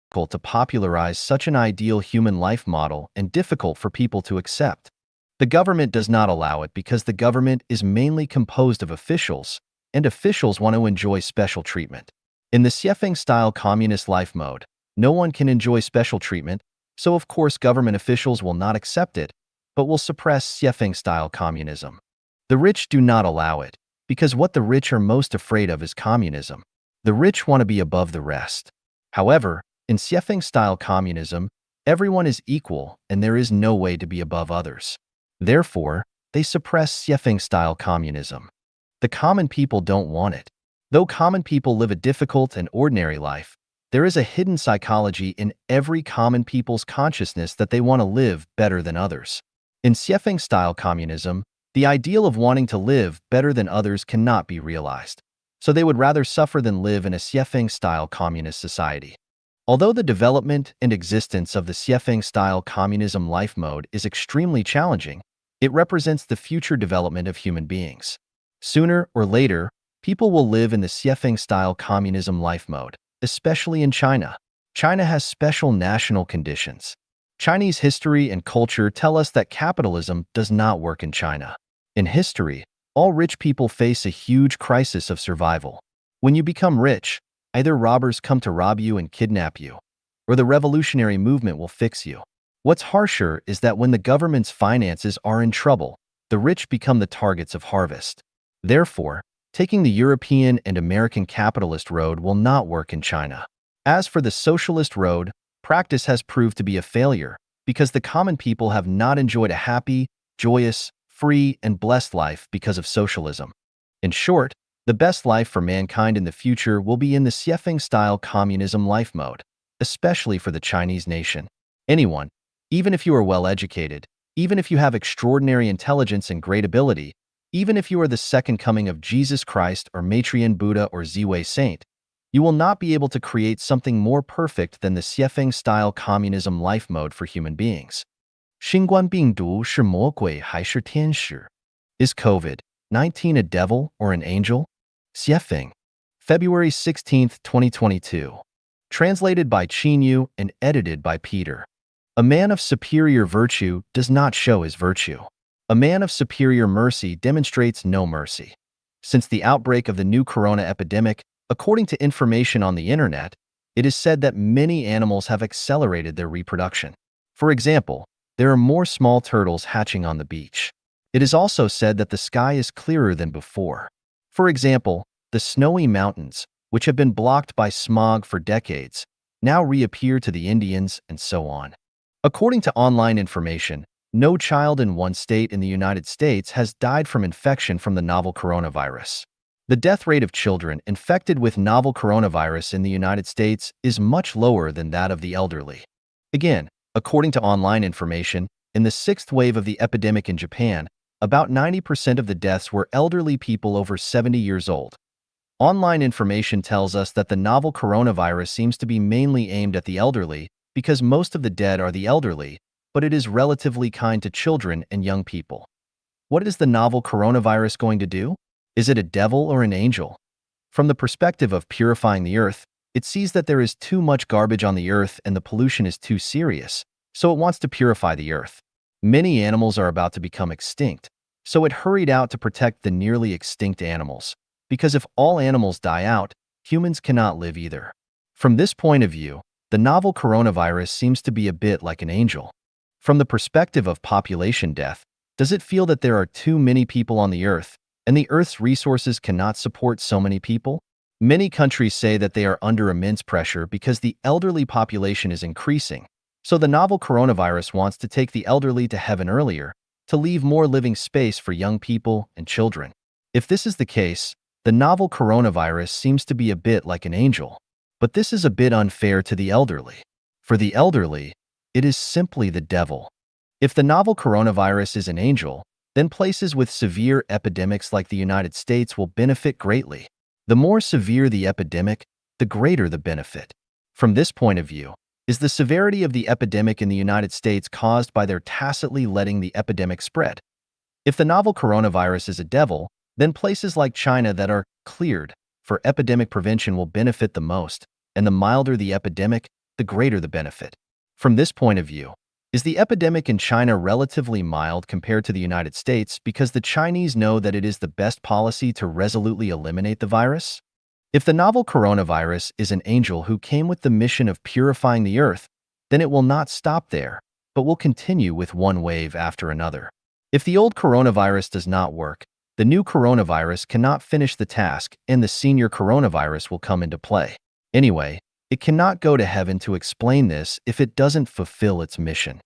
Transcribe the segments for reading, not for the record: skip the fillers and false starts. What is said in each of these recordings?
difficult to popularize such an ideal human life model and difficult for people to accept. The government does not allow it because the government is mainly composed of officials, and officials want to enjoy special treatment. In the Xuefeng-style communist life mode, no one can enjoy special treatment, so of course government officials will not accept it, but will suppress Xuefeng-style communism. The rich do not allow it, because what the rich are most afraid of is communism. The rich want to be above the rest. However, in Xuefeng-style communism, everyone is equal and there is no way to be above others. Therefore, they suppress Xuefeng-style communism. The common people don't want it. Though common people live a difficult and ordinary life, there is a hidden psychology in every common people's consciousness that they want to live better than others. In Xuefeng-style communism, the ideal of wanting to live better than others cannot be realized, so they would rather suffer than live in a Xuefeng-style communist society. Although the development and existence of the Xuefeng-style communism life mode is extremely challenging, it represents the future development of human beings. Sooner or later, people will live in the Xuefeng-style communism life mode, especially in China. China has special national conditions. Chinese history and culture tell us that capitalism does not work in China. In history, all rich people face a huge crisis of survival. When you become rich, either robbers come to rob you and kidnap you, or the revolutionary movement will fix you. What's harsher is that when the government's finances are in trouble, the rich become the targets of harvest. Therefore, taking the European and American capitalist road will not work in China. As for the socialist road, practice has proved to be a failure because the common people have not enjoyed a happy, joyous, free, and blessed life because of socialism. In short, the best life for mankind in the future will be in the Xuefeng-style communism life mode, especially for the Chinese nation. Anyone, even if you are well-educated, even if you have extraordinary intelligence and great ability, even if you are the second coming of Jesus Christ or Maitreyan Buddha or Ziwei Saint, you will not be able to create something more perfect than the Xuefeng-style communism life mode for human beings. 新冠病毒是魔鬼还是天使? Is COVID-19 a devil or an angel? Xuefeng. February 16, 2022. Translated by Qinyu and edited by Peter. A man of superior virtue does not show his virtue. A man of superior mercy demonstrates no mercy. Since the outbreak of the new corona epidemic, according to information on the internet, it is said that many animals have accelerated their reproduction. For example, there are more small turtles hatching on the beach. It is also said that the sky is clearer than before. For example, the snowy mountains, which have been blocked by smog for decades, now reappear to the Indians, and so on. According to online information, no child in one state in the United States has died from infection from the novel coronavirus. The death rate of children infected with novel coronavirus in the United States is much lower than that of the elderly. Again, according to online information, in the sixth wave of the epidemic in Japan, about 90% of the deaths were elderly people over 70 years old. Online information tells us that the novel coronavirus seems to be mainly aimed at the elderly because most of the dead are the elderly, but it is relatively kind to children and young people. What is the novel coronavirus going to do? Is it a devil or an angel? From the perspective of purifying the earth, it sees that there is too much garbage on the earth and the pollution is too serious, so it wants to purify the earth. Many animals are about to become extinct, so it hurried out to protect the nearly extinct animals, because if all animals die out, humans cannot live either. From this point of view, the novel coronavirus seems to be a bit like an angel. From the perspective of population death, does it feel that there are too many people on the earth, and the earth's resources cannot support so many people? Many countries say that they are under immense pressure because the elderly population is increasing, so the novel coronavirus wants to take the elderly to heaven earlier, to leave more living space for young people and children. If this is the case, the novel coronavirus seems to be a bit like an angel. But this is a bit unfair to the elderly. For the elderly, it is simply the devil. If the novel coronavirus is an angel, then places with severe epidemics like the United States will benefit greatly. The more severe the epidemic, the greater the benefit. From this point of view, is the severity of the epidemic in the United States caused by their tacitly letting the epidemic spread? If the novel coronavirus is a devil, then places like China that are cleared for epidemic prevention will benefit the most, and the milder the epidemic, the greater the benefit. From this point of view, is the epidemic in China relatively mild compared to the United States because the Chinese know that it is the best policy to resolutely eliminate the virus? If the novel coronavirus is an angel who came with the mission of purifying the earth, then it will not stop there, but will continue with one wave after another. If the old coronavirus does not work, the new coronavirus cannot finish the task and the senior coronavirus will come into play. Anyway, it cannot go to heaven to explain this if it doesn't fulfill its mission.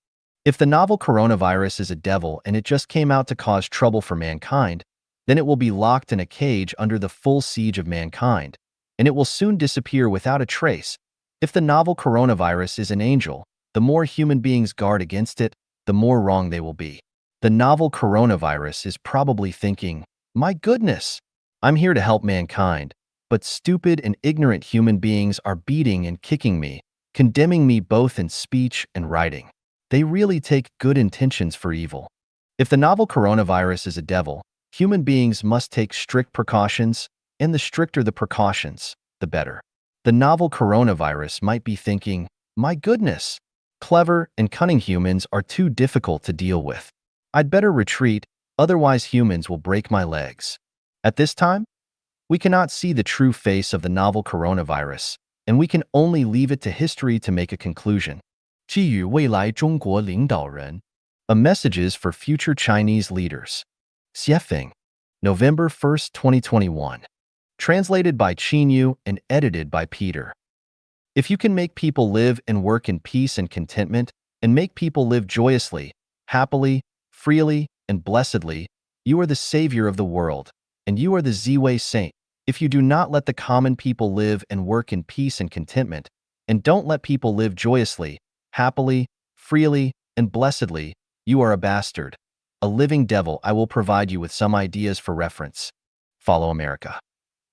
If the novel coronavirus is a devil and it just came out to cause trouble for mankind, then it will be locked in a cage under the full siege of mankind, and it will soon disappear without a trace. If the novel coronavirus is an angel, the more human beings guard against it, the more wrong they will be. The novel coronavirus is probably thinking, "My goodness, I'm here to help mankind, but stupid and ignorant human beings are beating and kicking me, condemning me both in speech and writing. They really take good intentions for evil." If the novel coronavirus is a devil, human beings must take strict precautions, and the stricter the precautions, the better. The novel coronavirus might be thinking, "My goodness, clever and cunning humans are too difficult to deal with. I'd better retreat, otherwise humans will break my legs." At this time, we cannot see the true face of the novel coronavirus, and we can only leave it to history to make a conclusion. 寄予未来中国领导人 A Messages for Future Chinese Leaders. Xuefeng, November 1st, 2021. Translated by Qinyu and edited by Peter. If you can make people live and work in peace and contentment, and make people live joyously, happily, freely, and blessedly, you are the savior of the world, and you are the Ziwei saint. If you do not let the common people live and work in peace and contentment, and don't let people live joyously, happily, freely, and blessedly, you are a bastard, a living devil. I will provide you with some ideas for reference. Follow America.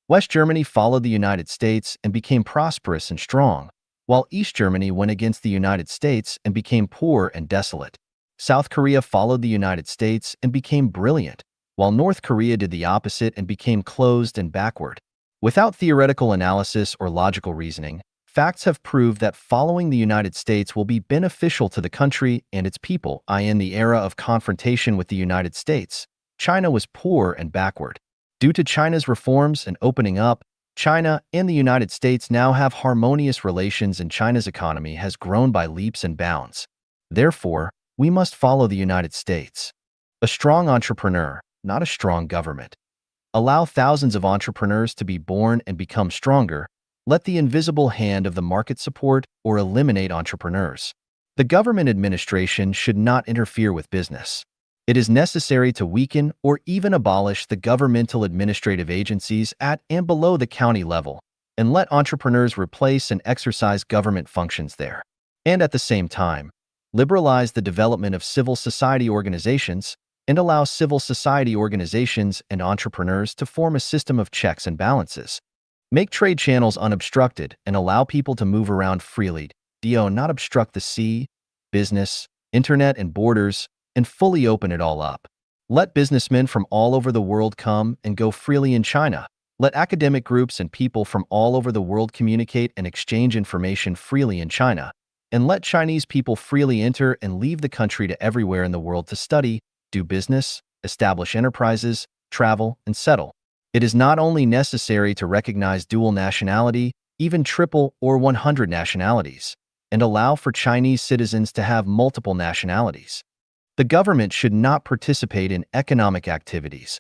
West Germany followed the United States and became prosperous and strong, while East Germany went against the United States and became poor and desolate. South Korea followed the United States and became brilliant, while North Korea did the opposite and became closed and backward. Without theoretical analysis or logical reasoning, facts have proved that following the United States will be beneficial to the country and its people. In the era of confrontation with the United States, China was poor and backward. Due to China's reforms and opening up, China and the United States now have harmonious relations and China's economy has grown by leaps and bounds. Therefore, we must follow the United States. A strong entrepreneur, not a strong government. Allow thousands of entrepreneurs to be born and become stronger. Let the invisible hand of the market support or eliminate entrepreneurs. The government administration should not interfere with business. It is necessary to weaken or even abolish the governmental administrative agencies at and below the county level, and let entrepreneurs replace and exercise government functions there. And at the same time, liberalize the development of civil society organizations and allow civil society organizations and entrepreneurs to form a system of checks and balances. Make trade channels unobstructed and allow people to move around freely. Not obstruct the sea, business, internet, and borders, and fully open it all up. Let businessmen from all over the world come and go freely in China. Let academic groups and people from all over the world communicate and exchange information freely in China. And let Chinese people freely enter and leave the country to everywhere in the world to study, do business, establish enterprises, travel, and settle. It is not only necessary to recognize dual nationality, even triple or 100 nationalities, and allow for Chinese citizens to have multiple nationalities. The government should not participate in economic activities.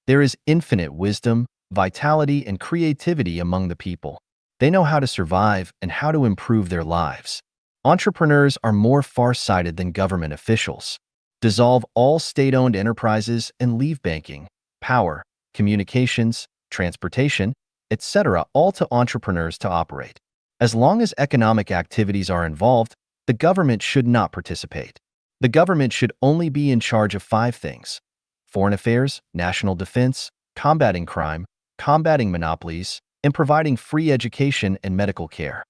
There is infinite wisdom, vitality, and creativity among the people. They know how to survive and how to improve their lives. Entrepreneurs are more far-sighted than government officials. Dissolve all state-owned enterprises and leave banking, power, communications, transportation, etc. all to entrepreneurs to operate. As long as economic activities are involved, the government should not participate. The government should only be in charge of 5 things: foreign affairs, national defense, combating crime, combating monopolies, and providing free education and medical care.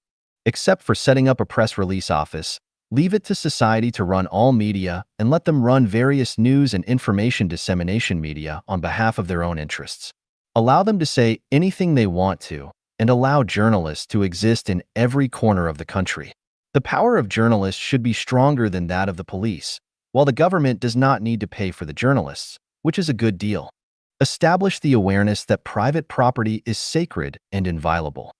Except for setting up a press release office, leave it to society to run all media and let them run various news and information dissemination media on behalf of their own interests. Allow them to say anything they want to, and allow journalists to exist in every corner of the country. The power of journalists should be stronger than that of the police, while the government does not need to pay for the journalists, which is a good deal. Establish the awareness that private property is sacred and inviolable.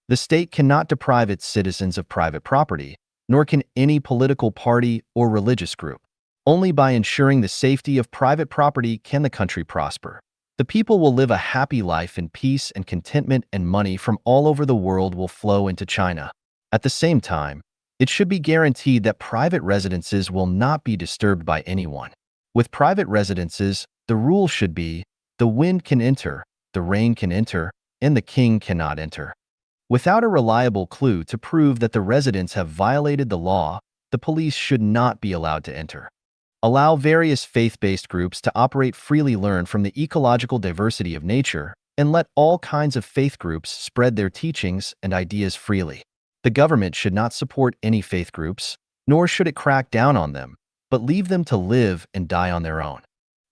The state cannot deprive its citizens of private property, nor can any political party or religious group. Only by ensuring the safety of private property can the country prosper. The people will live a happy life in peace and contentment, and money from all over the world will flow into China. At the same time, it should be guaranteed that private residences will not be disturbed by anyone. With private residences, the rule should be, the wind can enter, the rain can enter, and the king cannot enter. Without a reliable clue to prove that the residents have violated the law, the police should not be allowed to enter. Allow various faith-based groups to operate freely, learn from the ecological diversity of nature, and let all kinds of faith groups spread their teachings and ideas freely. The government should not support any faith groups, nor should it crack down on them, but leave them to live and die on their own.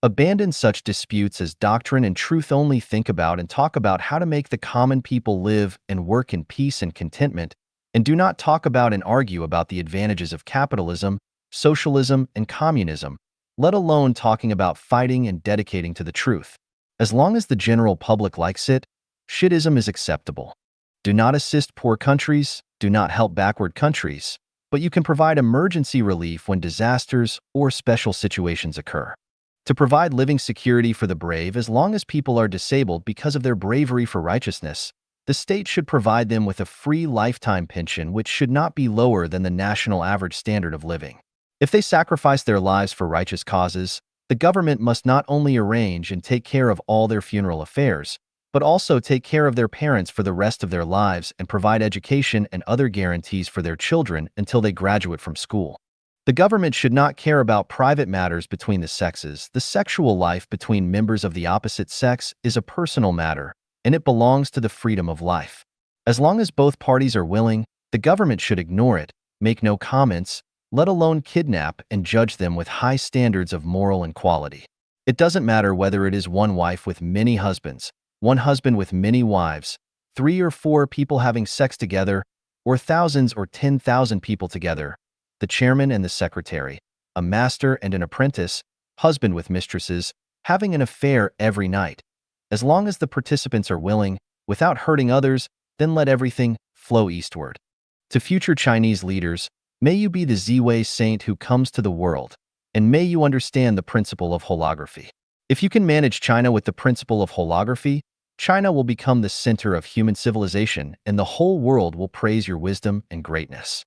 Abandon such disputes as doctrine and truth. Only think about and talk about how to make the common people live and work in peace and contentment, and do not talk about and argue about the advantages of capitalism, socialism, and communism, let alone talking about fighting and dedicating to the truth. As long as the general public likes it, shitism is acceptable. Do not assist poor countries, do not help backward countries, but you can provide emergency relief when disasters or special situations occur. To provide living security for the brave as long as people are disabled because of their bravery for righteousness, the state should provide them with a free lifetime pension which should not be lower than the national average standard of living. If they sacrifice their lives for righteous causes, the government must not only arrange and take care of all their funeral affairs, but also take care of their parents for the rest of their lives and provide education and other guarantees for their children until they graduate from school. The government should not care about private matters between the sexes. The sexual life between members of the opposite sex is a personal matter, and it belongs to the freedom of life. As long as both parties are willing, the government should ignore it, make no comments, let alone kidnap and judge them with high standards of moral and quality. It doesn't matter whether it is one wife with many husbands, one husband with many wives, 3 or 4 people having sex together, or thousands or 10,000 people together, the chairman and the secretary, a master and an apprentice, husband with mistresses, having an affair every night. As long as the participants are willing, without hurting others, then let everything flow eastward. To future Chinese leaders, may you be the Ziwei saint who comes to the world, and may you understand the principle of holography. If you can manage China with the principle of holography, China will become the center of human civilization, and the whole world will praise your wisdom and greatness.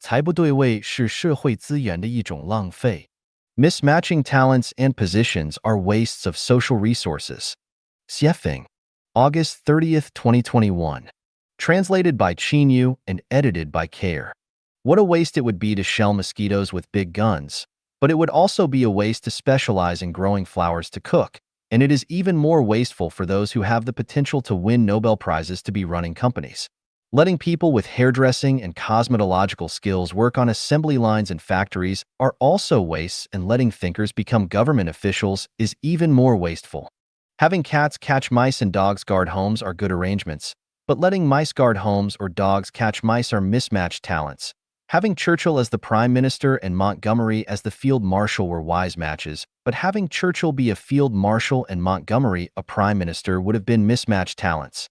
才不对位是社会资源的一种浪费. Mismatching talents and positions are wastes of social resources. Xuefeng, August 30th, 2021. Translated by Qinyu and edited by Care. What a waste it would be to shell mosquitoes with big guns, but it would also be a waste to specialize in growing flowers to cook, and it is even more wasteful for those who have the potential to win Nobel Prizes to be running companies. Letting people with hairdressing and cosmetological skills work on assembly lines in factories are also wastes, and letting thinkers become government officials is even more wasteful. Having cats catch mice and dogs guard homes are good arrangements, but letting mice guard homes or dogs catch mice are mismatched talents. Having Churchill as the Prime Minister and Montgomery as the Field Marshal were wise matches, but having Churchill be a Field Marshal and Montgomery a Prime Minister would have been mismatched talents.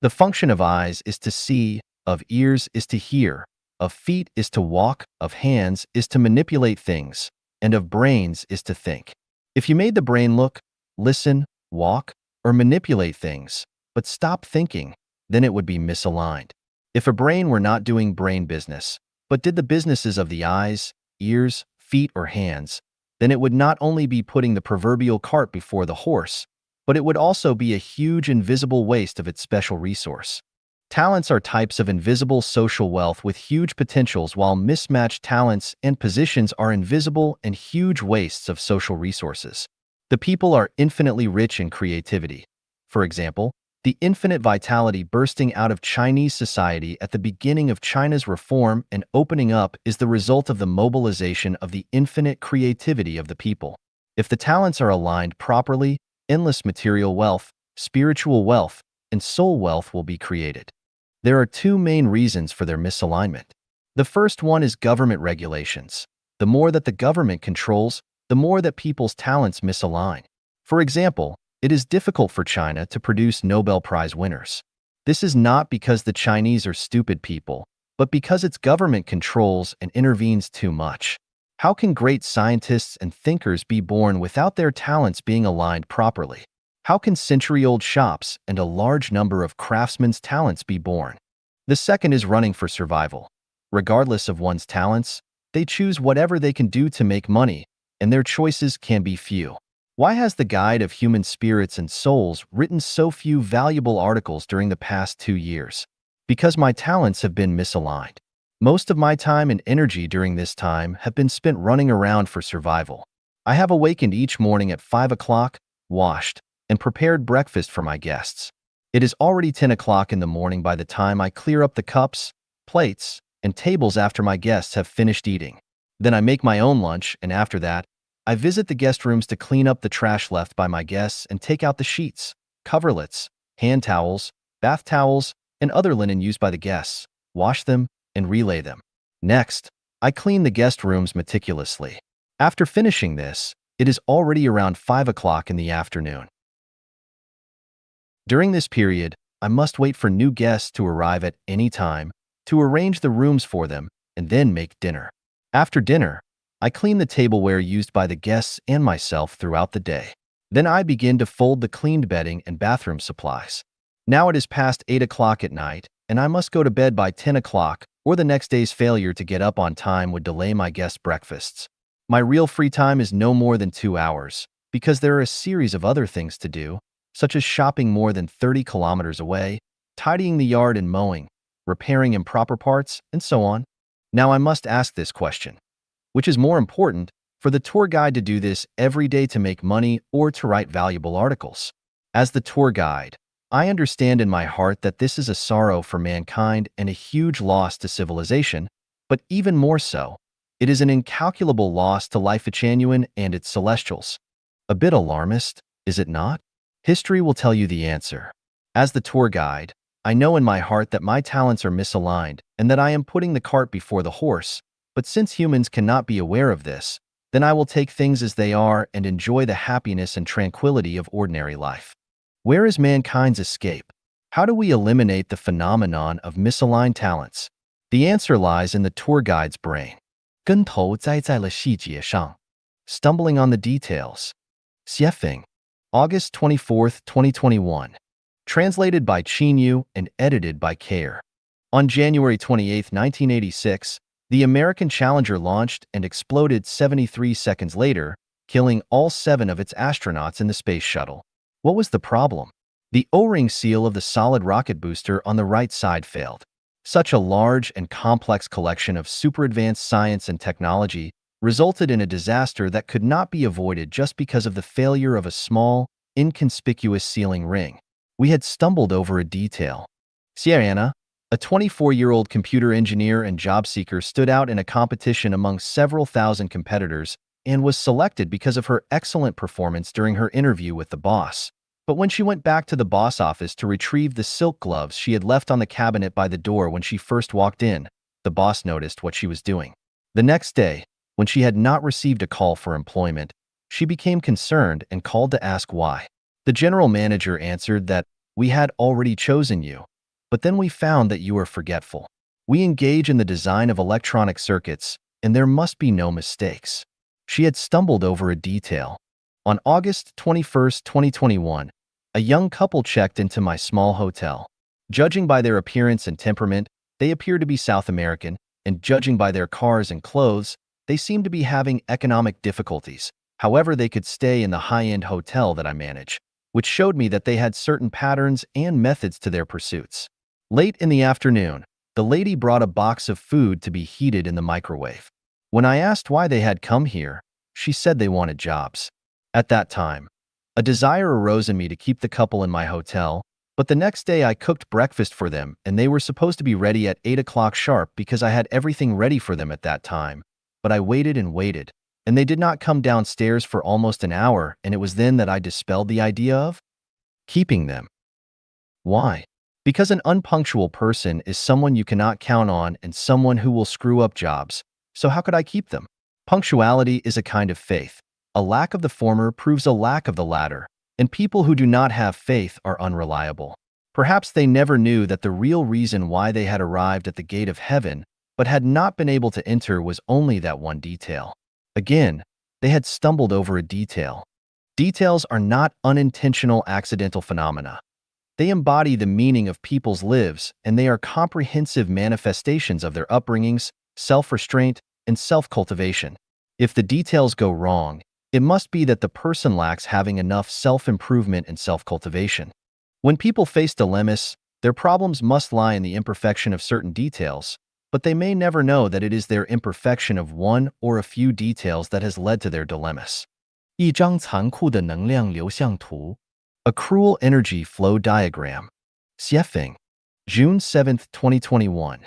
The function of eyes is to see, of ears is to hear, of feet is to walk, of hands is to manipulate things, and of brains is to think. If you made the brain look, listen, walk, or manipulate things, but stop thinking, then it would be misaligned. If a brain were not doing brain business, but did the businesses of the eyes, ears, feet, or hands, then it would not only be putting the proverbial cart before the horse, but it would also be a huge invisible waste of its special resource. Talents are types of invisible social wealth with huge potentials, while mismatched talents and positions are invisible and huge wastes of social resources. The people are infinitely rich in creativity. For example, the infinite vitality bursting out of Chinese society at the beginning of China's reform and opening up is the result of the mobilization of the infinite creativity of the people. If the talents are aligned properly, endless material wealth, spiritual wealth, and soul wealth will be created. There are 2 main reasons for their misalignment. The first one is government regulations. The more that the government controls, the more that people's talents misalign. For example, it is difficult for China to produce Nobel Prize winners. This is not because the Chinese are stupid people, but because its government controls and intervenes too much. How can great scientists and thinkers be born without their talents being aligned properly? How can century-old shops and a large number of craftsmen's talents be born? The second is running for survival. Regardless of one's talents, they choose whatever they can do to make money, and their choices can be few. Why has the Guide of Human Spirits and Souls written so few valuable articles during the past 2 years? Because my talents have been misaligned. Most of my time and energy during this time have been spent running around for survival. I have awakened each morning at 5 o'clock, washed, and prepared breakfast for my guests. It is already 10 o'clock in the morning by the time I clear up the cups, plates, and tables after my guests have finished eating. Then I make my own lunch, and after that, I visit the guest rooms to clean up the trash left by my guests and take out the sheets, coverlets, hand towels, bath towels, and other linen used by the guests, wash them, and relay them. Next, I clean the guest rooms meticulously. After finishing this, it is already around 5 o'clock in the afternoon. During this period, I must wait for new guests to arrive at any time, to arrange the rooms for them, and then make dinner. After dinner, I clean the tableware used by the guests and myself throughout the day. Then I begin to fold the cleaned bedding and bathroom supplies. Now it is past 8 o'clock at night, and I must go to bed by 10 o'clock, or the next day's failure to get up on time would delay my guests' breakfasts. My real free time is no more than 2 hours, because there are a series of other things to do, such as shopping more than 30 kilometers away, tidying the yard and mowing, repairing improper parts, and so on. Now I must ask this question. Which is more important, for the tour guide to do this every day to make money or to write valuable articles? As the tour guide, I understand in my heart that this is a sorrow for mankind and a huge loss to civilization, but even more so, it is an incalculable loss to life genuine and its celestials. A bit alarmist, is it not? History will tell you the answer. As the tour guide, I know in my heart that my talents are misaligned and that I am putting the cart before the horse, but since humans cannot be aware of this, then I will take things as they are and enjoy the happiness and tranquility of ordinary life. Where is mankind's escape? How do we eliminate the phenomenon of misaligned talents? The answer lies in the tour guide's brain. 根头栽在了细节上. Stumbling on the details. Xuefeng. August 24, 2021. Translated by Chinyu and edited by Care. On January 28, 1986, the American Challenger launched and exploded 73 seconds later, killing all 7 of its astronauts in the space shuttle. What was the problem? The O-ring seal of the solid rocket booster on the right side failed. Such a large and complex collection of super-advanced science and technology resulted in a disaster that could not be avoided just because of the failure of a small, inconspicuous sealing ring. We had stumbled over a detail. Sierra, a 24-year-old computer engineer and job seeker, stood out in a competition among several thousand competitors and was selected because of her excellent performance during her interview with the boss. But when she went back to the boss office to retrieve the silk gloves she had left on the cabinet by the door when she first walked in, the boss noticed what she was doing. The next day, when she had not received a call for employment, she became concerned and called to ask why. The general manager answered that, "We had already chosen you, but then we found that you were forgetful. We engage in the design of electronic circuits, and there must be no mistakes." She had stumbled over a detail. On August 21, 2021, a young couple checked into my small hotel. Judging by their appearance and temperament, they appeared to be South American, and judging by their cars and clothes, they seemed to be having economic difficulties. However, they could stay in the high-end hotel that I manage, which showed me that they had certain patterns and methods to their pursuits. Late in the afternoon, the lady brought a box of food to be heated in the microwave. When I asked why they had come here, she said they wanted jobs. At that time, a desire arose in me to keep the couple in my hotel, but the next day I cooked breakfast for them and they were supposed to be ready at 8 o'clock sharp because I had everything ready for them at that time. But I waited and waited, and they did not come downstairs for almost an hour, and it was then that I dispelled the idea of keeping them. Why? Because an unpunctual person is someone you cannot count on and someone who will screw up jobs. So how could I keep them? Punctuality is a kind of faith. A lack of the former proves a lack of the latter, and people who do not have faith are unreliable. Perhaps they never knew that the real reason why they had arrived at the gate of heaven but had not been able to enter was only that one detail. Again, they had stumbled over a detail. Details are not unintentional accidental phenomena. They embody the meaning of people's lives, and they are comprehensive manifestations of their upbringings, self-restraint, and self-cultivation. If the details go wrong, it must be that the person lacks having enough self-improvement and self-cultivation. When people face dilemmas, their problems must lie in the imperfection of certain details, but they may never know that it is their imperfection of one or a few details that has led to their dilemmas. 一张残酷的能量流向图 A cruel energy flow diagram. Xuefeng. June 7, 2021.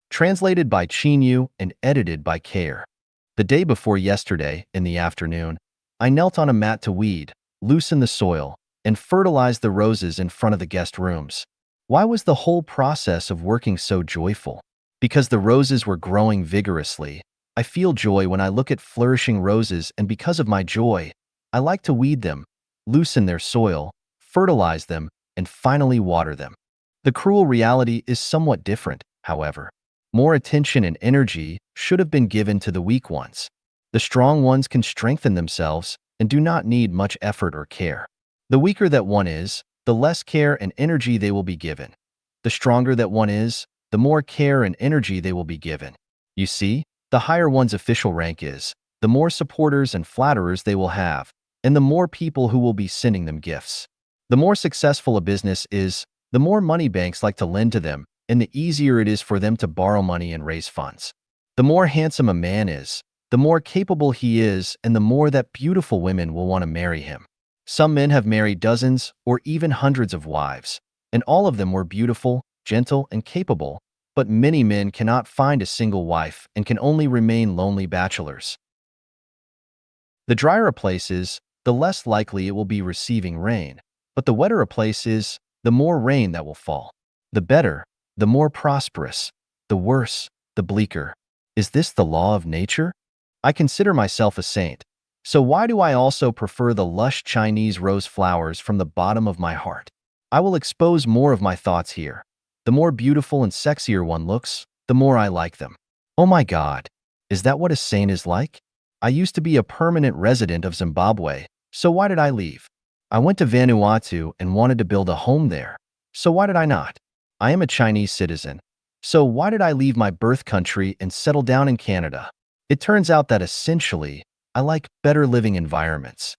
Translated by Qinyu and edited by Care. The day before yesterday, in the afternoon, I knelt on a mat to weed, loosen the soil, and fertilize the roses in front of the guest rooms. Why was the whole process of working so joyful? Because the roses were growing vigorously. I feel joy when I look at flourishing roses, and because of my joy, I like to weed them, loosen their soil, fertilize them, and finally water them. The cruel reality is somewhat different, however. More attention and energy should have been given to the weak ones. The strong ones can strengthen themselves and do not need much effort or care. The weaker that one is, the less care and energy they will be given. The stronger that one is, the more care and energy they will be given. You see, the higher one's official rank is, the more supporters and flatterers they will have, and the more people who will be sending them gifts. The more successful a business is, the more money banks like to lend to them, and the easier it is for them to borrow money and raise funds. The more handsome a man is, the more capable he is, and the more that beautiful women will want to marry him. Some men have married dozens or even hundreds of wives, and all of them were beautiful, gentle, and capable, but many men cannot find a single wife and can only remain lonely bachelors. The drier a place is, the less likely it will be receiving rain, but the wetter a place is, the more rain that will fall. The better, the more prosperous, the worse, the bleaker. Is this the law of nature? I consider myself a saint, so why do I also prefer the lush Chinese rose flowers from the bottom of my heart? I will expose more of my thoughts here. The more beautiful and sexier one looks, the more I like them. Oh my God, is that what a saint is like? I used to be a permanent resident of Zimbabwe, so why did I leave? I went to Vanuatu and wanted to build a home there, so why did I not? I am a Chinese citizen, so why did I leave my birth country and settle down in Canada? It turns out that essentially, I like better living environments.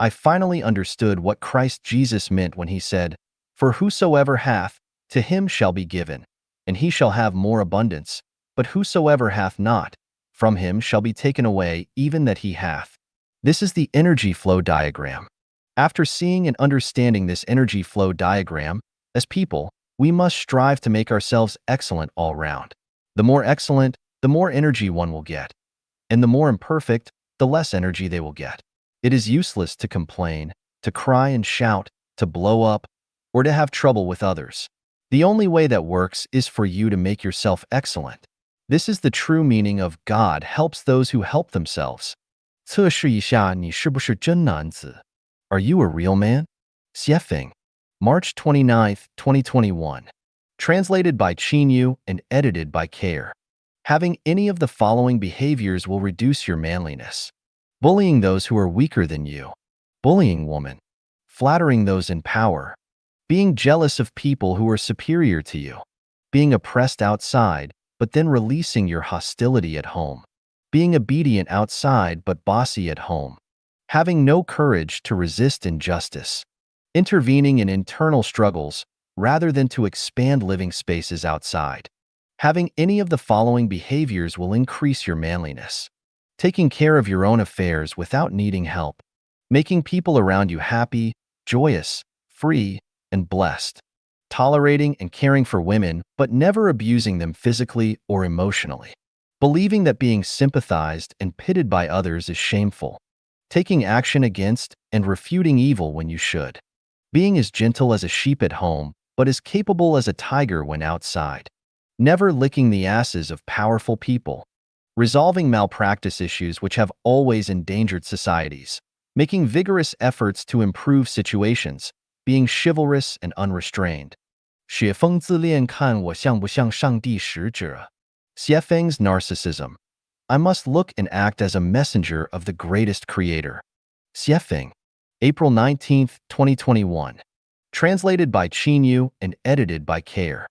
I finally understood what Christ Jesus meant when he said, "For whosoever hath, to him shall be given, and he shall have more abundance, but whosoever hath not, from him shall be taken away even that he hath." This is the energy flow diagram. After seeing and understanding this energy flow diagram, as people, we must strive to make ourselves excellent all round. The more excellent, the more energy one will get, and the more imperfect, the less energy they will get. It is useless to complain, to cry and shout, to blow up, or to have trouble with others. The only way that works is for you to make yourself excellent. This is the true meaning of God helps those who help themselves. 测试一下你是不是真男子. Are you a real man? Xuefeng. March 29, 2021. Translated by Qinyu and edited by Care. Having any of the following behaviors will reduce your manliness. Bullying those who are weaker than you. Bullying woman. Flattering those in power. Being jealous of people who are superior to you. Being oppressed outside, but then releasing your hostility at home. Being obedient outside but bossy at home. Having no courage to resist injustice. Intervening in internal struggles rather than to expand living spaces outside. Having any of the following behaviors will increase your manliness. Taking care of your own affairs without needing help. Making people around you happy, joyous, free, and blessed. Tolerating and caring for women, but never abusing them physically or emotionally. Believing that being sympathized and pitied by others is shameful. Taking action against and refuting evil when you should. Being as gentle as a sheep at home, but as capable as a tiger when outside. Never licking the asses of powerful people. Resolving malpractice issues which have always endangered societies. Making vigorous efforts to improve situations. Being chivalrous and unrestrained. 雪峰自恋看我像不像上帝使者. Xuefeng's narcissism. I must look and act as a messenger of the greatest creator. Xuefeng. April 19, 2021. Translated by Qinyu and edited by Care.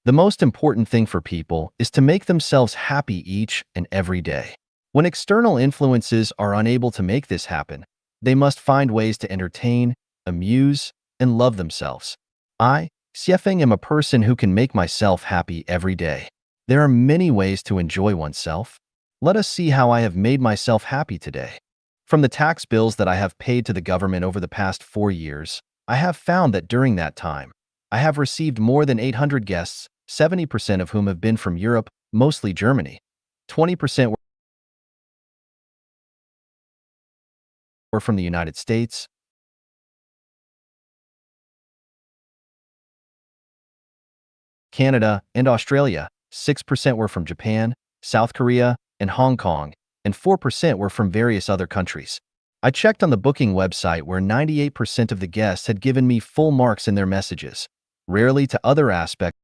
The most important thing for people is to make themselves happy each and every day. When external influences are unable to make this happen, they must find ways to entertain, amuse, and love themselves. I, Xuefeng, am a person who can make myself happy every day. There are many ways to enjoy oneself. Let us see how I have made myself happy today. From the tax bills that I have paid to the government over the past 4 years, I have found that during that time, I have received more than 800 guests, 70% of whom have been from Europe, mostly Germany. 20% were from the United States, Canada, and Australia. 6% were from Japan, South Korea, and Hong Kong, and 4% were from various other countries. I checked on the booking website where 98% of the guests had given me full marks in their messages, rarely to other aspects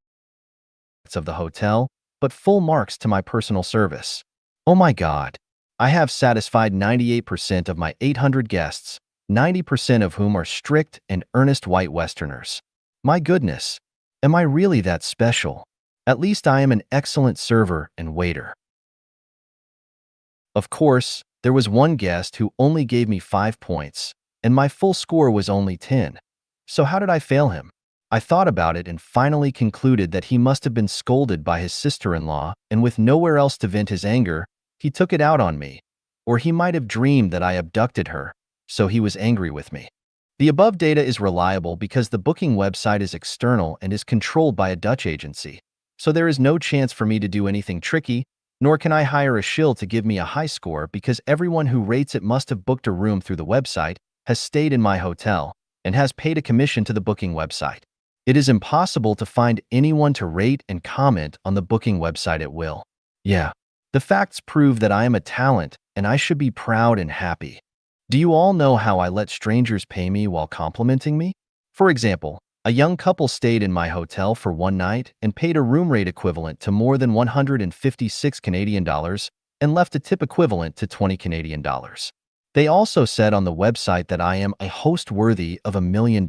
of the hotel, but full marks to my personal service. Oh my God! I have satisfied 98% of my 800 guests, 90% of whom are strict and earnest white Westerners. My goodness! Am I really that special? At least I am an excellent server and waiter. Of course, there was one guest who only gave me 5 points, and my full score was only 10. So how did I fail him? I thought about it and finally concluded that he must have been scolded by his sister-in-law, and with nowhere else to vent his anger, he took it out on me. Or he might have dreamed that I abducted her, so he was angry with me. The above data is reliable because the booking website is external and is controlled by a Dutch agency, so there is no chance for me to do anything tricky, nor can I hire a shill to give me a high score because everyone who rates it must have booked a room through the website, has stayed in my hotel, and has paid a commission to the booking website. It is impossible to find anyone to rate and comment on the booking website at will. Yeah, the facts prove that I am a talent and I should be proud and happy. Do you all know how I let strangers pay me while complimenting me? For example, a young couple stayed in my hotel for one night and paid a room rate equivalent to more than 156 Canadian dollars and left a tip equivalent to 20 Canadian dollars. They also said on the website that I am a host worthy of $1 million.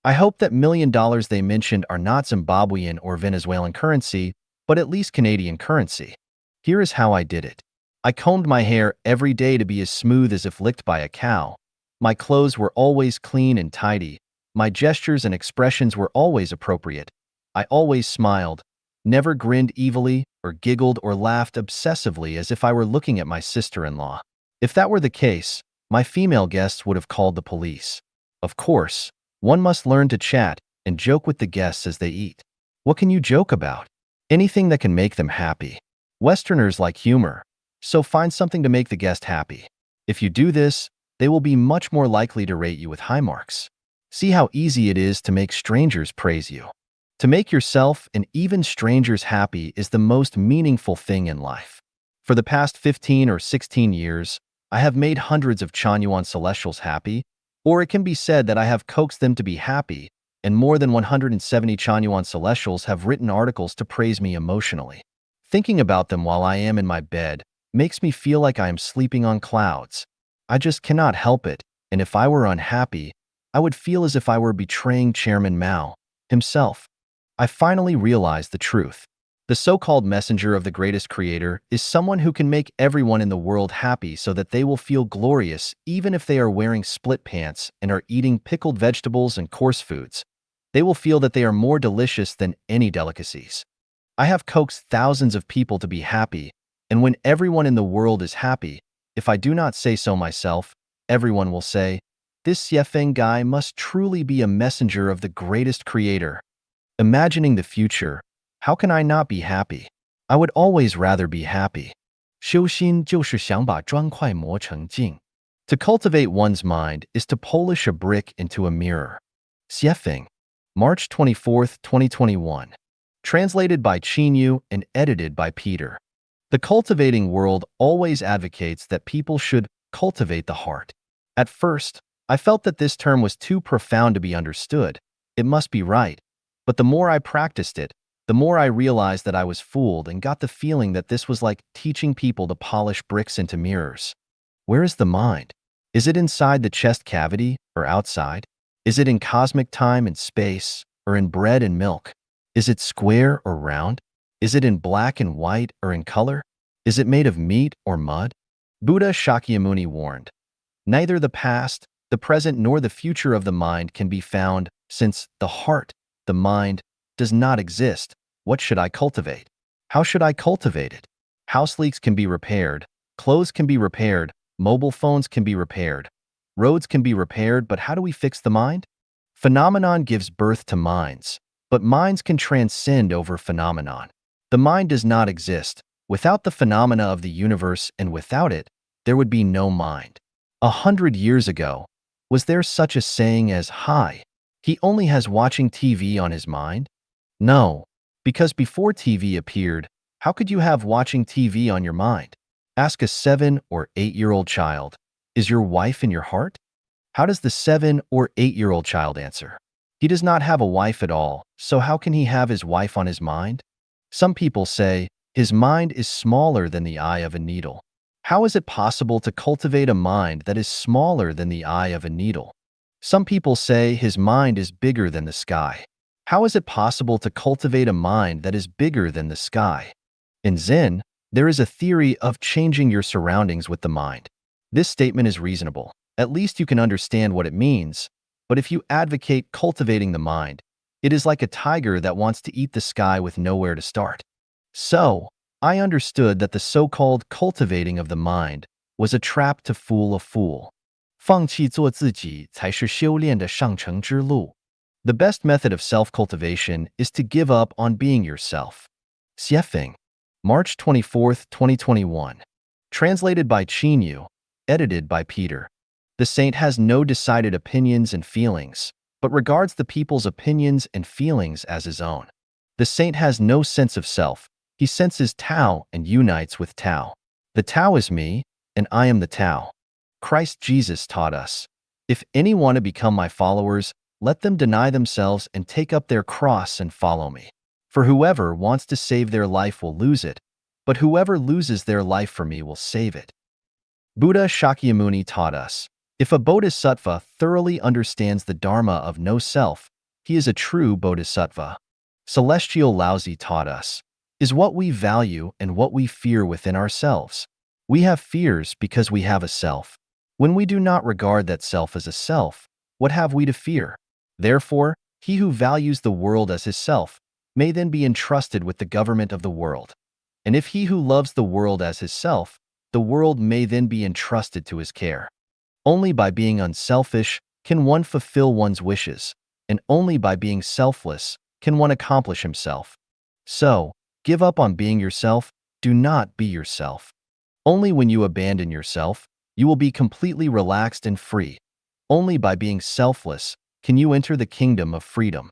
I hope that $1 million they mentioned are not Zimbabwean or Venezuelan currency, but at least Canadian currency. Here is how I did it. I combed my hair every day to be as smooth as if licked by a cow. My clothes were always clean and tidy. My gestures and expressions were always appropriate. I always smiled, never grinned evilly or giggled or laughed obsessively as if I were looking at my sister-in-law. If that were the case, my female guests would have called the police. Of course, one must learn to chat and joke with the guests as they eat. What can you joke about? Anything that can make them happy. Westerners like humor, so find something to make the guest happy. If you do this, they will be much more likely to rate you with high marks. See how easy it is to make strangers praise you. To make yourself and even strangers happy is the most meaningful thing in life. For the past 15 or 16 years, I have made hundreds of Chanyuan Celestials happy, or it can be said that I have coaxed them to be happy, and more than 170 Chanyuan Celestials have written articles to praise me emotionally. Thinking about them while I am in my bed makes me feel like I am sleeping on clouds. I just cannot help it, and if I were unhappy, I would feel as if I were betraying Chairman Mao himself. I finally realized the truth. The so-called messenger of the greatest creator is someone who can make everyone in the world happy so that they will feel glorious even if they are wearing split pants and are eating pickled vegetables and coarse foods. They will feel that they are more delicious than any delicacies. I have coaxed thousands of people to be happy, and when everyone in the world is happy, if I do not say so myself, everyone will say, "This Xuefeng guy must truly be a messenger of the greatest creator." Imagining the future, how can I not be happy? I would always rather be happy. 修心就是想把砖块磨成镜. To cultivate one's mind is to polish a brick into a mirror. Xuefeng. March 24, 2021. Translated by Chinyu and edited by Peter. The cultivating world always advocates that people should cultivate the heart. At first, I felt that this term was too profound to be understood. It must be right. But the more I practiced it, the more I realized that I was fooled and got the feeling that this was like teaching people to polish bricks into mirrors. Where is the mind? Is it inside the chest cavity or outside? Is it in cosmic time and space or in bread and milk? Is it square or round? Is it in black and white or in color? Is it made of meat or mud? Buddha Shakyamuni warned, neither the past, the present, nor the future of the mind can be found, since the heart, the mind, does not exist. What should I cultivate? How should I cultivate it? House leaks can be repaired, clothes can be repaired, mobile phones can be repaired, roads can be repaired, but how do we fix the mind? Phenomenon gives birth to minds, but minds can transcend over phenomenon. The mind does not exist without the phenomena of the universe, and without it, there would be no mind. 100 years ago, was there such a saying as, "Hi, he only has watching TV on his mind"? No, because before TV appeared, how could you have watching TV on your mind? Ask a 7 or 8-year-old child, is your wife in your heart? How does the 7 or 8-year-old child answer? He does not have a wife at all, so how can he have his wife on his mind? Some people say, his mind is smaller than the eye of a needle. How is it possible to cultivate a mind that is smaller than the eye of a needle? Some people say his mind is bigger than the sky. How is it possible to cultivate a mind that is bigger than the sky? In Zen, there is a theory of changing your surroundings with the mind. This statement is reasonable. At least you can understand what it means. But if you advocate cultivating the mind, it is like a tiger that wants to eat the sky with nowhere to start. So, I understood that the so-called cultivating of the mind was a trap to fool a fool. 放弃做自己才是修炼的上乘之路. The best method of self-cultivation is to give up on being yourself. Xuefeng. March 24, 2021. Translated by Chinyu, edited by Peter. The saint has no decided opinions and feelings, but regards the people's opinions and feelings as his own. The saint has no sense of self. He senses Tao and unites with Tao. The Tao is me, and I am the Tao. Christ Jesus taught us, if any want to become my followers, let them deny themselves and take up their cross and follow me. For whoever wants to save their life will lose it, but whoever loses their life for me will save it. Buddha Shakyamuni taught us, if a bodhisattva thoroughly understands the dharma of no self, he is a true bodhisattva. Celestial Laozi taught us, is what we value and what we fear within ourselves. We have fears because we have a self. When we do not regard that self as a self, what have we to fear? Therefore, he who values the world as his self may then be entrusted with the government of the world. And if he who loves the world as his self, the world may then be entrusted to his care. Only by being unselfish can one fulfill one's wishes, and only by being selfless can one accomplish himself. So, give up on being yourself, do not be yourself. Only when you abandon yourself, you will be completely relaxed and free. Only by being selfless can you enter the kingdom of freedom.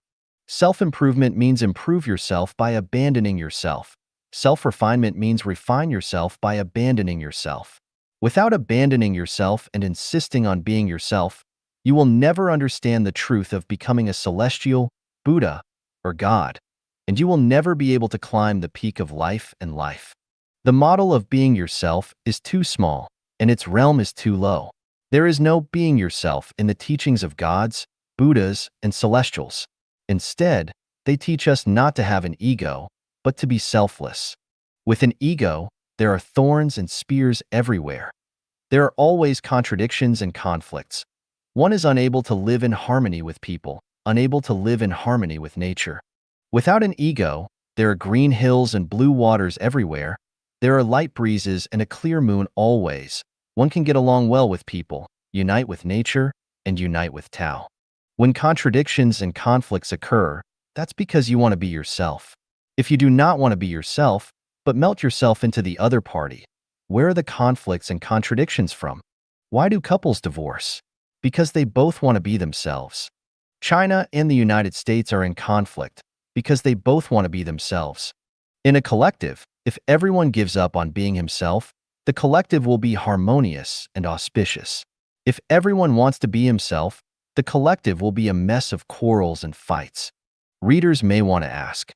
Self-improvement means improve yourself by abandoning yourself. Self-refinement means refine yourself by abandoning yourself. Without abandoning yourself and insisting on being yourself, you will never understand the truth of becoming a celestial, Buddha, or God, and you will never be able to climb the peak of life and life. The model of being yourself is too small, and its realm is too low. There is no being yourself in the teachings of gods, Buddhas, and celestials. Instead, they teach us not to have an ego, but to be selfless. With an ego, there are thorns and spears everywhere. There are always contradictions and conflicts. One is unable to live in harmony with people, unable to live in harmony with nature. Without an ego, there are green hills and blue waters everywhere. There are light breezes and a clear moon always. One can get along well with people, unite with nature, and unite with Tao. When contradictions and conflicts occur, that's because you want to be yourself. If you do not want to be yourself, but melt yourself into the other party, where are the conflicts and contradictions from? Why do couples divorce? Because they both want to be themselves. China and the United States are in conflict because they both want to be themselves. In a collective, if everyone gives up on being himself, the collective will be harmonious and auspicious. If everyone wants to be himself, the collective will be a mess of quarrels and fights. Readers may want to ask,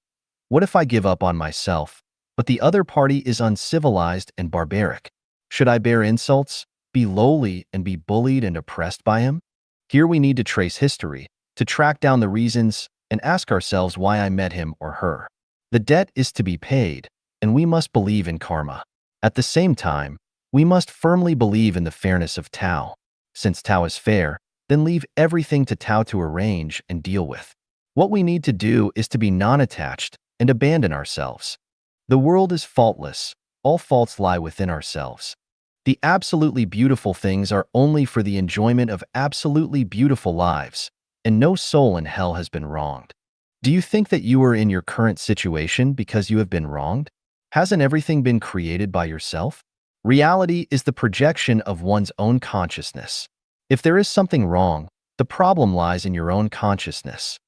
what if I give up on myself, but the other party is uncivilized and barbaric? Should I bear insults, be lowly, and be bullied and oppressed by him? Here we need to trace history, to track down the reasons, and ask ourselves why I met him or her. The debt is to be paid, and we must believe in karma. At the same time, we must firmly believe in the fairness of Tao. Since Tao is fair, then leave everything to Tao to arrange and deal with. What we need to do is to be non-attached and abandon ourselves. The world is faultless. All faults lie within ourselves. The absolutely beautiful things are only for the enjoyment of absolutely beautiful lives, and no soul in hell has been wronged. Do you think that you are in your current situation because you have been wronged? Hasn't everything been created by yourself? Reality is the projection of one's own consciousness. If there is something wrong, the problem lies in your own consciousness.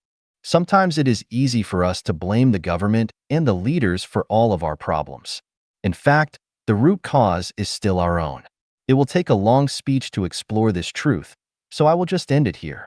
Sometimes it is easy for us to blame the government and the leaders for all of our problems. In fact, the root cause is still our own. It will take a long speech to explore this truth, so I will just end it here.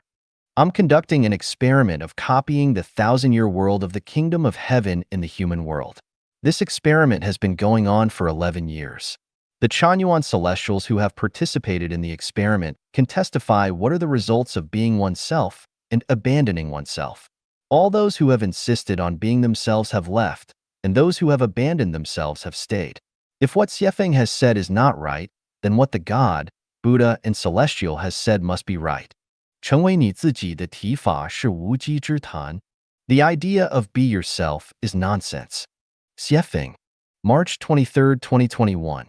I'm conducting an experiment of copying the 1,000-year world of the kingdom of heaven in the human world. This experiment has been going on for 11 years. The Chanyuan celestials who have participated in the experiment can testify what are the results of being oneself and abandoning oneself. All those who have insisted on being themselves have left, and those who have abandoned themselves have stayed. If what Xuefeng has said is not right, then what the God, Buddha, and Celestial has said must be right. 成为你自己的提法是无稽之谈. The idea of be yourself is nonsense. Xuefeng, March 23, 2021.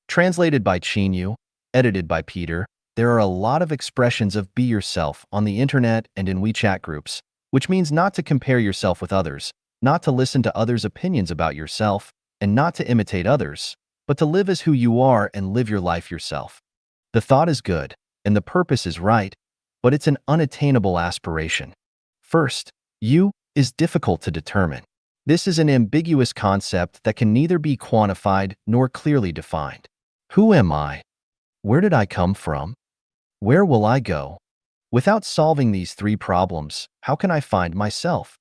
Translated by Chinyu, edited by Peter. There are a lot of expressions of be yourself on the internet and in WeChat groups, which means not to compare yourself with others, not to listen to others' opinions about yourself, and not to imitate others, but to live as who you are and live your life yourself. The thought is good, and the purpose is right, but it's an unattainable aspiration. First, you is difficult to determine. This is an ambiguous concept that can neither be quantified nor clearly defined. Who am I? Where did I come from? Where will I go? Without solving these three problems, how can I find myself?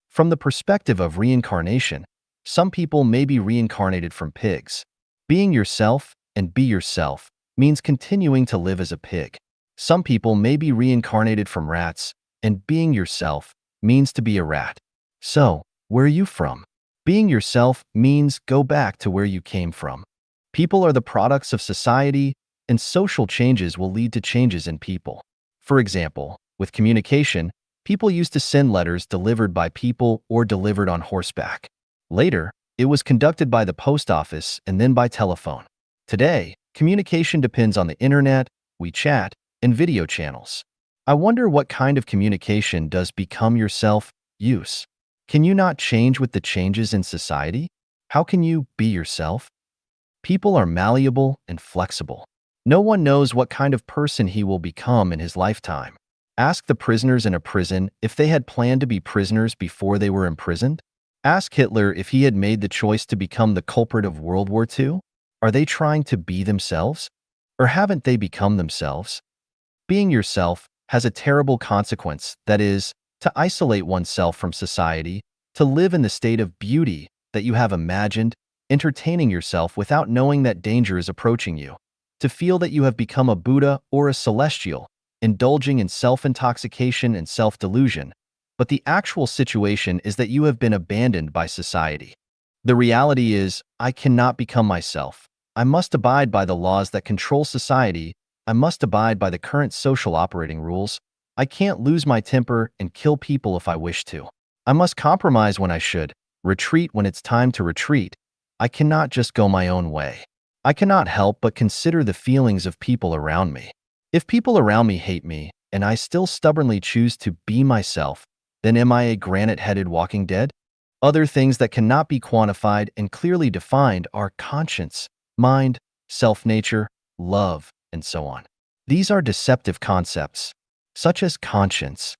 From the perspective of reincarnation, some people may be reincarnated from pigs. Being yourself and be yourself means continuing to live as a pig. Some people may be reincarnated from rats, and being yourself means to be a rat. So, where are you from? Being yourself means go back to where you came from. People are the products of society, and social changes will lead to changes in people. For example, with communication, people used to send letters delivered by people or delivered on horseback. Later, it was conducted by the post office and then by telephone. Today, communication depends on the internet, WeChat, and video channels. I wonder what kind of communication does become yourself use? Can you not change with the changes in society? How can you be yourself? People are malleable and flexible. No one knows what kind of person he will become in his lifetime. Ask the prisoners in a prison if they had planned to be prisoners before they were imprisoned. Ask Hitler if he had made the choice to become the culprit of World War II. Are they trying to be themselves? Or haven't they become themselves? Being yourself has a terrible consequence, that is, to isolate oneself from society, to live in the state of beauty that you have imagined, entertaining yourself without knowing that danger is approaching you, to feel that you have become a Buddha or a celestial, indulging in self-intoxication and self-delusion, but the actual situation is that you have been abandoned by society. The reality is, I cannot become myself. I must abide by the laws that control society. I must abide by the current social operating rules. I can't lose my temper and kill people if I wish to. I must compromise when I should, retreat when it's time to retreat. I cannot just go my own way. I cannot help but consider the feelings of people around me. If people around me hate me, and I still stubbornly choose to be myself, then am I a granite-headed walking dead? Other things that cannot be quantified and clearly defined are conscience, mind, self-nature, love, and so on. These are deceptive concepts, such as conscience.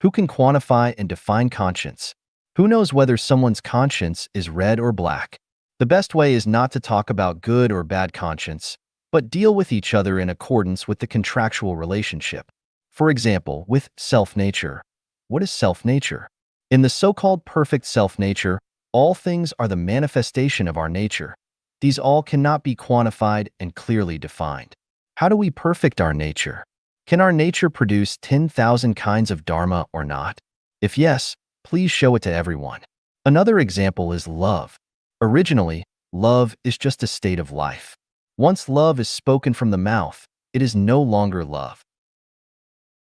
Who can quantify and define conscience? Who knows whether someone's conscience is red or black? The best way is not to talk about good or bad conscience, but deal with each other in accordance with the contractual relationship. For example, with self-nature. What is self-nature? In the so-called perfect self-nature, all things are the manifestation of our nature. These all cannot be quantified and clearly defined. How do we perfect our nature? Can our nature produce 10,000 kinds of dharma or not? If yes, please show it to everyone. Another example is love. Originally, love is just a state of life. Once love is spoken from the mouth, it is no longer love.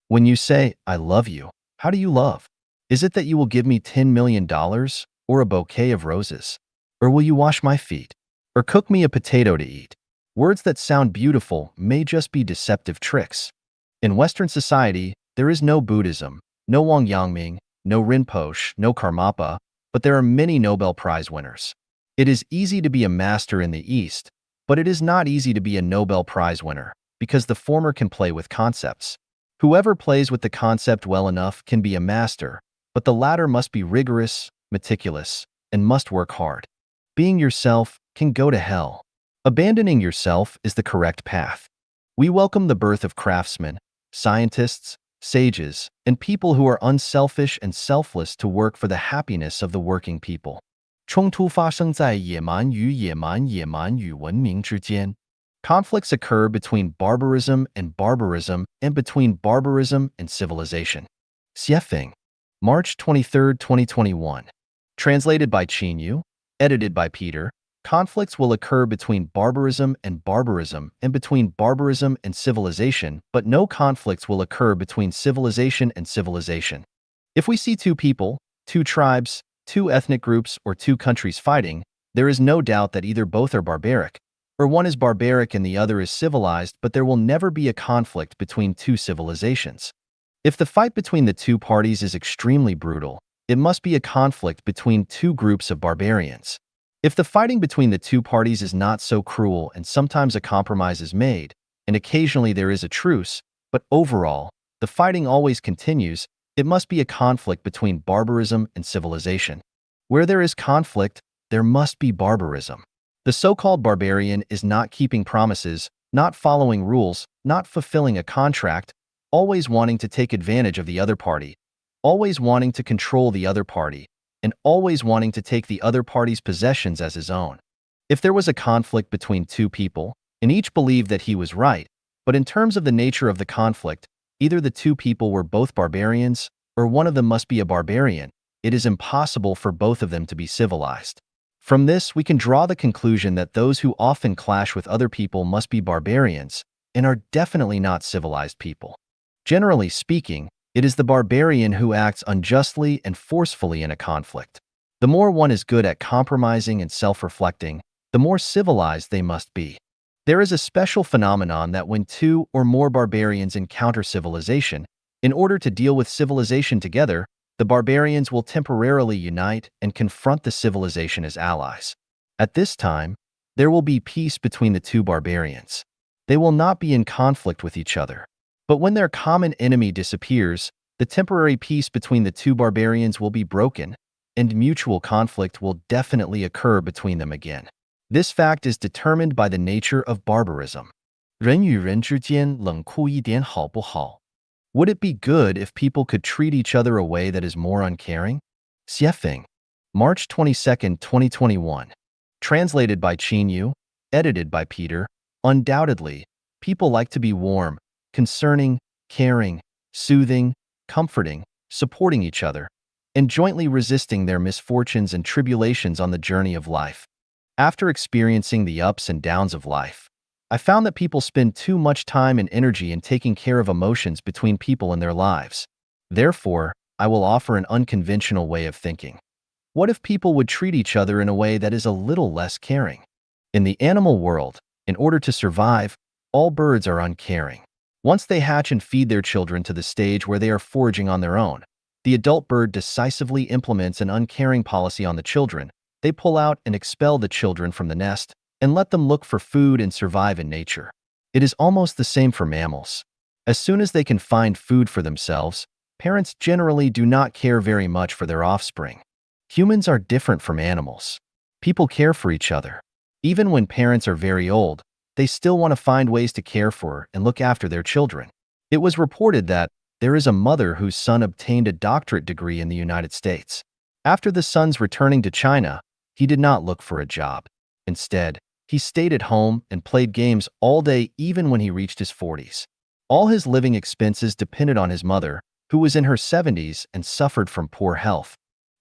When you say, "I love you," how do you love? Is it that you will give me $10 million or a bouquet of roses? Or will you wash my feet? Or cook me a potato to eat? Words that sound beautiful may just be deceptive tricks. In Western society, there is no Buddhism, no Wang Yangming, no Rinpoche, no Karmapa, but there are many Nobel Prize winners. It is easy to be a master in the East, but it is not easy to be a Nobel Prize winner, because the former can play with concepts. Whoever plays with the concept well enough can be a master, but the latter must be rigorous, meticulous, and must work hard. Being yourself can go to hell. Abandoning yourself is the correct path. We welcome the birth of craftsmen, scientists, sages, and people who are unselfish and selfless to work for the happiness of the working people. 冲突发生在野蛮与野蛮、野蛮与文明之间. Conflicts occur between barbarism and between barbarism and civilization. Xuefeng, March 23, 2021. Translated by Qinyu, edited by Peter. Conflicts will occur between barbarism and between barbarism and civilization, but no conflicts will occur between civilization and civilization. If we see two people, two tribes, two ethnic groups, or two countries fighting, there is no doubt that either both are barbaric, or one is barbaric and the other is civilized, but there will never be a conflict between two civilizations. If the fight between the two parties is extremely brutal, it must be a conflict between two groups of barbarians. If the fighting between the two parties is not so cruel and sometimes a compromise is made, and occasionally there is a truce, but overall, the fighting always continues, it must be a conflict between barbarism and civilization. Where there is conflict, there must be barbarism. The so-called barbarian is not keeping promises, not following rules, not fulfilling a contract, always wanting to take advantage of the other party, always wanting to control the other party, and always wanting to take the other party's possessions as his own. If there was a conflict between two people, and each believed that he was right, but in terms of the nature of the conflict, either the two people were both barbarians, or one of them must be a barbarian, it is impossible for both of them to be civilized. From this, we can draw the conclusion that those who often clash with other people must be barbarians, and are definitely not civilized people. Generally speaking, it is the barbarian who acts unjustly and forcefully in a conflict. The more one is good at compromising and self-reflecting, the more civilized they must be. There is a special phenomenon that when two or more barbarians encounter civilization, in order to deal with civilization together, the barbarians will temporarily unite and confront the civilization as allies. At this time, there will be peace between the two barbarians. They will not be in conflict with each other. But when their common enemy disappears, the temporary peace between the two barbarians will be broken, and mutual conflict will definitely occur between them again. This fact is determined by the nature of barbarism. 人与人之间冷酷一点好不好? Would it be good if people could treat each other a way that is more uncaring? Xuefeng, March 22, 2021. Translated by Qinyu, edited by Peter. Undoubtedly, people like to be warm, concerning, caring, soothing, comforting, supporting each other, and jointly resisting their misfortunes and tribulations on the journey of life. After experiencing the ups and downs of life, I found that people spend too much time and energy in taking care of emotions between people in their lives. Therefore, I will offer an unconventional way of thinking. What if people would treat each other in a way that is a little less caring? In the animal world, in order to survive, all birds are uncaring. Once they hatch and feed their children to the stage where they are foraging on their own, the adult bird decisively implements an uncaring policy on the children. They pull out and expel the children from the nest and let them look for food and survive in nature. It is almost the same for mammals. As soon as they can find food for themselves, Parents generally do not care very much for their offspring. Humans are different from animals. People care for each other. Even when parents are very old, they still want to find ways to care for and look after their children. It was reported that there is a mother whose son obtained a doctorate degree in the United States. After the son's returning to China, he did not look for a job. Instead, he stayed at home and played games all day even when he reached his 40s. All his living expenses depended on his mother, who was in her 70s and suffered from poor health.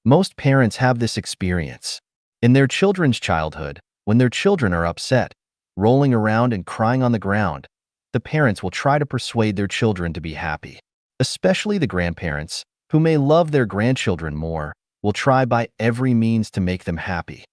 Most parents have this experience. In their children's childhood, when their children are upset, rolling around and crying on the ground, the parents will try to persuade their children to be happy. Especially the grandparents, who may love their grandchildren more, will try by every means to make them happy.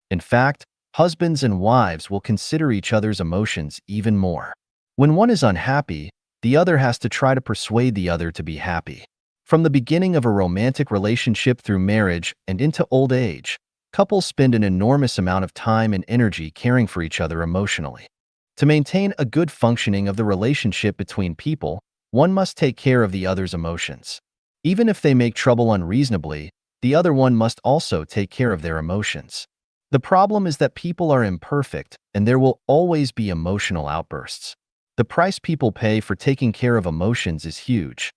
In fact, husbands and wives will consider each other's emotions even more. When one is unhappy, the other has to try to persuade the other to be happy. From the beginning of a romantic relationship through marriage and into old age, couples spend an enormous amount of time and energy caring for each other emotionally. To maintain a good functioning of the relationship between people, one must take care of the other's emotions. Even if they make trouble unreasonably, the other one must also take care of their emotions. The problem is that people are imperfect and there will always be emotional outbursts. The price people pay for taking care of emotions is huge.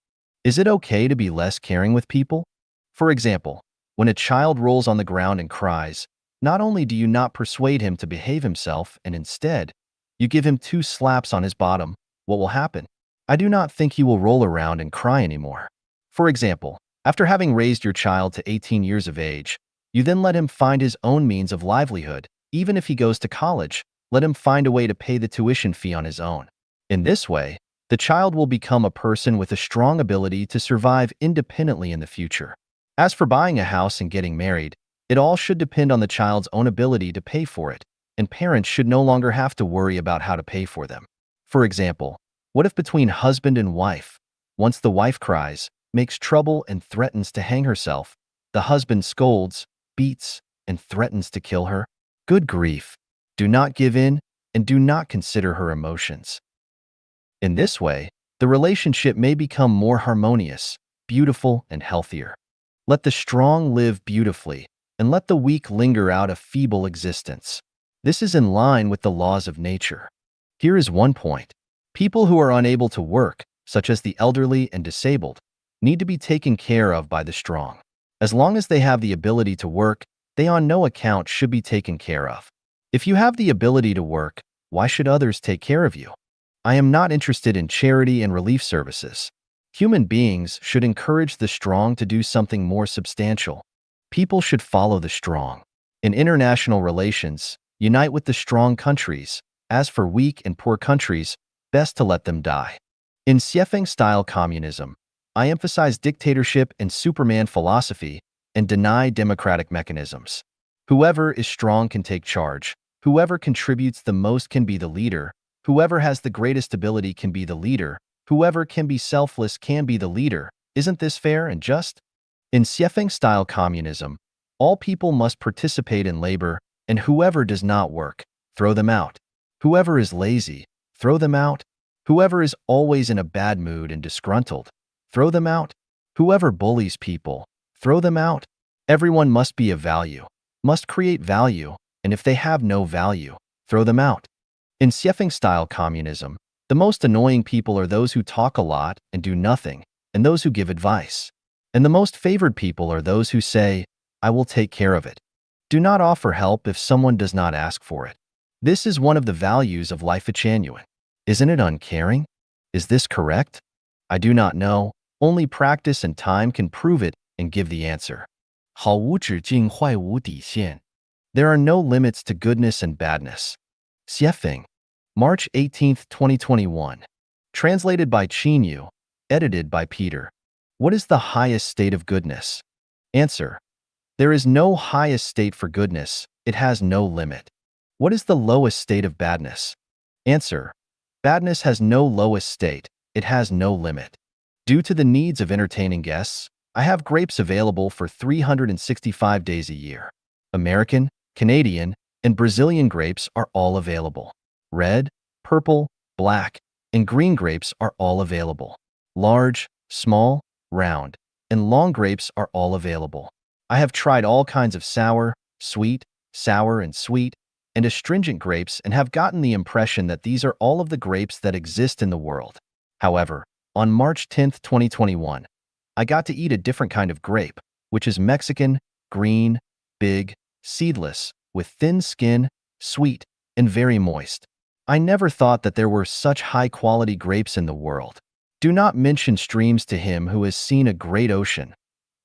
Is it okay to be less caring with people? For example, when a child rolls on the ground and cries, not only do you not persuade him to behave himself and instead, you give him 2 slaps on his bottom, what will happen? I do not think he will roll around and cry anymore. For example, after having raised your child to 18 years of age, you then let him find his own means of livelihood. Even if he goes to college, let him find a way to pay the tuition fee on his own. In this way, the child will become a person with a strong ability to survive independently in the future. As for buying a house and getting married, it all should depend on the child's own ability to pay for it, and parents should no longer have to worry about how to pay for them. For example, what if between husband and wife, once the wife cries, makes trouble and threatens to hang herself, the husband scolds, beats, and threatens to kill her? Good grief! Do not give in and do not consider her emotions. In this way, the relationship may become more harmonious, beautiful, and healthier. Let the strong live beautifully, and let the weak linger out a feeble existence. This is in line with the laws of nature. Here is one point. People who are unable to work, such as the elderly and disabled, need to be taken care of by the strong. As long as they have the ability to work, they on no account should be taken care of. If you have the ability to work, why should others take care of you? I am not interested in charity and relief services. Human beings should encourage the strong to do something more substantial. People should follow the strong. In international relations, unite with the strong countries. As for weak and poor countries, best to let them die. In Xuefeng-style communism, I emphasize dictatorship and Superman philosophy and deny democratic mechanisms. Whoever is strong can take charge. Whoever contributes the most can be the leader. Whoever has the greatest ability can be the leader. Whoever can be selfless can be the leader. Isn't this fair and just? In Xuefeng-style communism, all people must participate in labor, and whoever does not work, throw them out. Whoever is lazy, throw them out. Whoever is always in a bad mood and disgruntled, throw them out. Whoever bullies people, throw them out. Everyone must be of value, must create value, and if they have no value, throw them out. In Xuefeng-style communism, the most annoying people are those who talk a lot and do nothing, and those who give advice. And the most favored people are those who say, I will take care of it. Do not offer help if someone does not ask for it. This is one of the values of life genuine. Isn't it uncaring? Is this correct? I do not know. Only practice and time can prove it and give the answer. 好无止境，坏无底线. There are no limits to goodness and badness. Xuefeng, March 18, 2021. Translated by Qinyu. Edited by Peter. What is the highest state of goodness? Answer. There is no highest state for goodness. It has no limit. What is the lowest state of badness? Answer. Badness has no lowest state. It has no limit. Due to the needs of entertaining guests, I have grapes available for 365 days a year. American, Canadian, and Brazilian grapes are all available. Red, purple, black, and green grapes are all available. Large, small, round, and long grapes are all available. I have tried all kinds of sour, and sweet, and astringent grapes and have gotten the impression that these are all of the grapes that exist in the world. However, on March 10th, 2021, I got to eat a different kind of grape, which is Mexican, green, big, seedless, with thin skin, sweet, and very moist. I never thought that there were such high-quality grapes in the world. Do not mention streams to him who has seen a great ocean.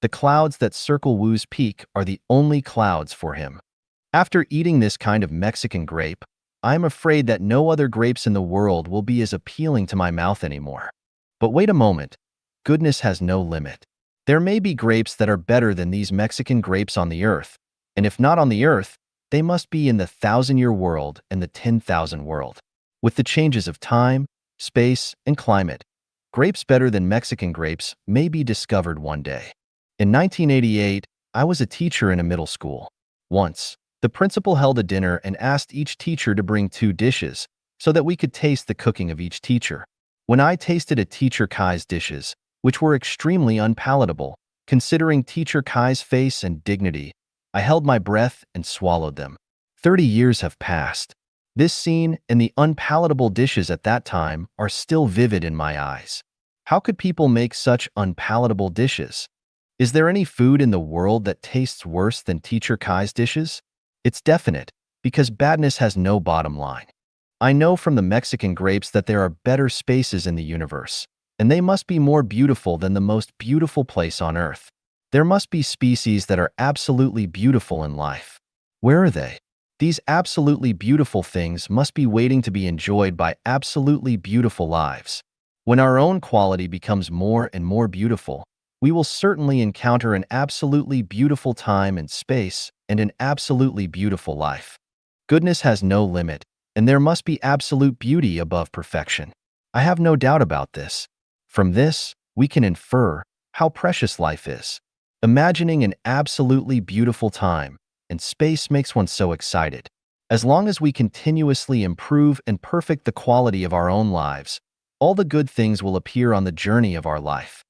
The clouds that circle Wu's peak are the only clouds for him. After eating this kind of Mexican grape, I am afraid that no other grapes in the world will be as appealing to my mouth anymore. But wait a moment. Goodness has no limit. There may be grapes that are better than these Mexican grapes on the earth, and if not on the earth, they must be in the 1,000-year world and the 10,000 world. With the changes of time, space, and climate, grapes better than Mexican grapes may be discovered one day. In 1988, I was a teacher in a middle school. Once, the principal held a dinner and asked each teacher to bring 2 dishes so that we could taste the cooking of each teacher. When I tasted a teacher Kai's dishes, which were extremely unpalatable, considering teacher Kai's face and dignity, I held my breath and swallowed them. 30 years have passed. This scene and the unpalatable dishes at that time are still vivid in my eyes. How could people make such unpalatable dishes? Is there any food in the world that tastes worse than teacher Kai's dishes? It's definite, because badness has no bottom line. I know from the Mexican grapes that there are better spaces in the universe, and they must be more beautiful than the most beautiful place on Earth. There must be species that are absolutely beautiful in life. Where are they? These absolutely beautiful things must be waiting to be enjoyed by absolutely beautiful lives. When our own quality becomes more and more beautiful, we will certainly encounter an absolutely beautiful time and space and an absolutely beautiful life. Goodness has no limit, and there must be absolute beauty above perfection. I have no doubt about this. From this, we can infer how precious life is. Imagining an absolutely beautiful time and space makes one so excited. As long as we continuously improve and perfect the quality of our own lives, all the good things will appear on the journey of our life.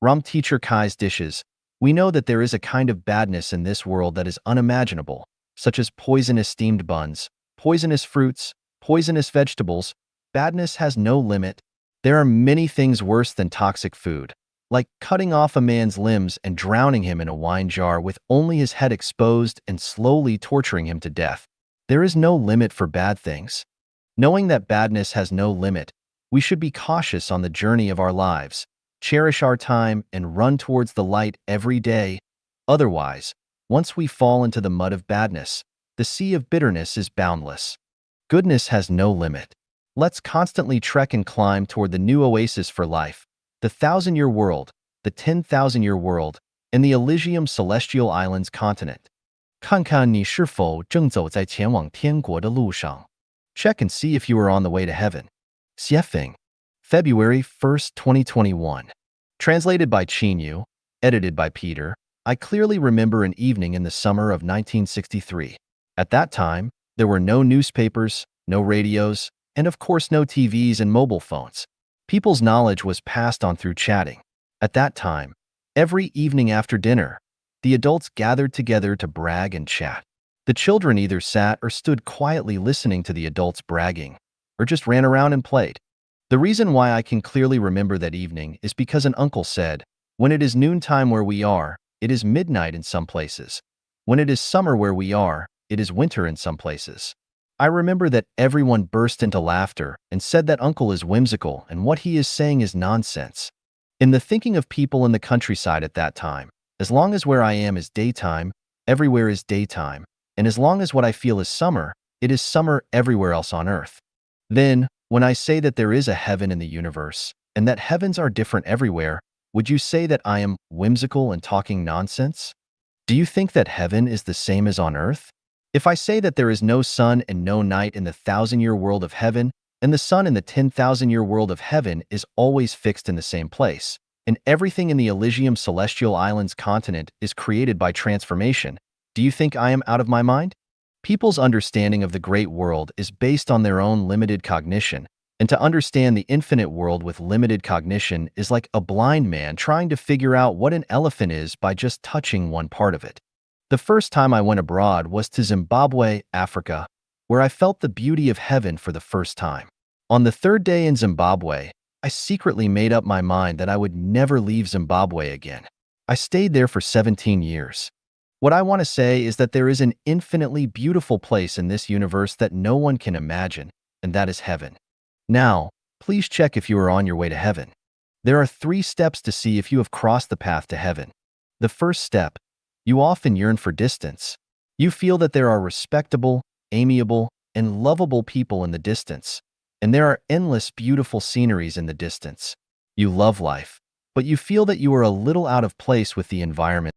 From teacher Kai's dishes, we know that there is a kind of badness in this world that is unimaginable, such as poisonous steamed buns, poisonous fruits, poisonous vegetables. Badness has no limit. There are many things worse than toxic food, like cutting off a man's limbs and drowning him in a wine jar with only his head exposed and slowly torturing him to death. There is no limit for bad things. Knowing that badness has no limit, we should be cautious on the journey of our lives, cherish our time, and run towards the light every day. Otherwise, once we fall into the mud of badness, the sea of bitterness is boundless. Goodness has no limit. Let's constantly trek and climb toward the new oasis for life, the 1,000-year world, the 10,000-year world, and the Elysium Celestial Islands continent. 看看你是否正走在前往天国的路上. Check and see if you are on the way to heaven. Xuefeng, February 1st, 2021. Translated by Chinyu, edited by Peter. I clearly remember an evening in the summer of 1963. At that time, there were no newspapers, no radios, and of course no TVs and mobile phones. People's knowledge was passed on through chatting. At that time, every evening after dinner, the adults gathered together to brag and chat. The children either sat or stood quietly listening to the adults bragging, or just ran around and played. The reason why I can clearly remember that evening is because an uncle said, "When it is noontime where we are, it is midnight in some places. When it is summer where we are, it is winter in some places." I remember that everyone burst into laughter and said that uncle is whimsical and what he is saying is nonsense. In the thinking of people in the countryside at that time, as long as where I am is daytime, everywhere is daytime, and as long as what I feel is summer, it is summer everywhere else on earth. Then, when I say that there is a heaven in the universe, and that heavens are different everywhere, would you say that I am whimsical and talking nonsense? Do you think that heaven is the same as on earth? If I say that there is no sun and no night in the 1,000-year world of heaven, and the sun in the 10,000-year world of heaven is always fixed in the same place, and everything in the Elysium Celestial Islands continent is created by transformation, do you think I am out of my mind? People's understanding of the great world is based on their own limited cognition, And to understand the infinite world with limited cognition is like a blind man trying to figure out what an elephant is by just touching one part of it. The first time I went abroad was to Zimbabwe, Africa, where I felt the beauty of heaven for the first time. On the third day in Zimbabwe, I secretly made up my mind that I would never leave Zimbabwe again. I stayed there for 17 years. What I want to say is that there is an infinitely beautiful place in this universe that no one can imagine, and that is heaven. Now, please check if you are on your way to heaven. There are 3 steps to see if you have crossed the path to heaven. The first step, you often yearn for distance. You feel that there are respectable, amiable, and lovable people in the distance, and there are endless beautiful sceneries in the distance. You love life, but you feel that you are a little out of place with the environment.